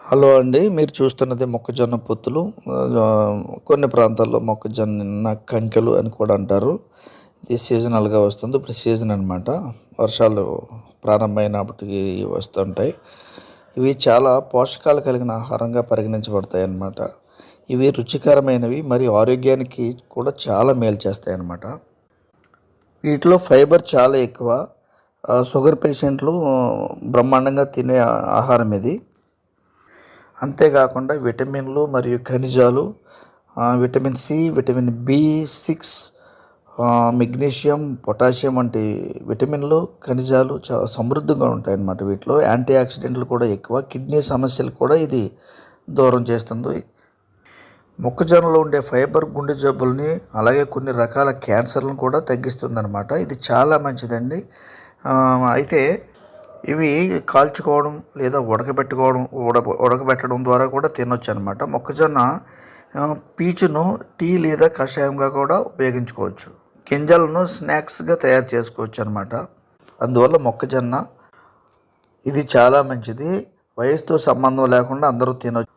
Hello అండి. మీరు చూస్తున్నది మొక్కజొన్న పొత్తులు. కొన్ని ప్రాంతాల్లో మొక్కజొన్న కంకెలు అని కూడా అంటారు. ఇది సీజనల్‌గా వస్తుంది. ఇప్పుడు సీజన్ అనమాట. వర్షాలు ప్రారంభమైనప్పటికి వస్తుంటాయి. ఇవి చాలా పోషకాలు కలిగిన ఆహారంగా పరిగణించబడతాయన్నమాట. ఇవి రుచికరమైనవి మరియు ఆరోగ్యానికి కూడా చాలా మేలు చేస్తాయన్నమాట. వీటిలో ఫైబర్ చాలా ఎక్కువ. షుగర్ పేషెంట్లు బ్రహ్మాండంగా తినే ఆహారం ఇది. అంతేకాకుండా విటమిన్లు మరియు ఖనిజాలు, విటమిన్ సి, విటమిన్ బి6, మెగ్నీషియం, పొటాషియం వంటి విటమిన్లు, ఖనిజాలు చాలా సమృద్ధిగా ఉంటాయన్నమాట. వీటిలో యాంటీ ఆక్సిడెంట్లు కూడా ఎక్కువ. కిడ్నీ సమస్యలు కూడా ఇది దూరం చేస్తుంది. మొక్కజొన్నలో ఉండే ఫైబర్ గుండె జబ్బుల్ని, అలాగే కొన్ని రకాల క్యాన్సర్లను కూడా తగ్గిస్తుందన్నమాట. ఇది చాలా మంచిదండి. అయితే ఇవి కాల్చుకోవడం లేదా ఉడకబెట్టడం ద్వారా కూడా తినొచ్చు అనమాట. మొక్కజొన్న పీచును టీ లేదా కషాయంగా కూడా ఉపయోగించుకోవచ్చు. గింజలను స్నాక్స్గా తయారు చేసుకోవచ్చు అనమాట. అందువల్ల మొక్కజొన్న ఇది చాలా మంచిది. వయసుతో సంబంధం లేకుండా అందరూ తినొచ్చు.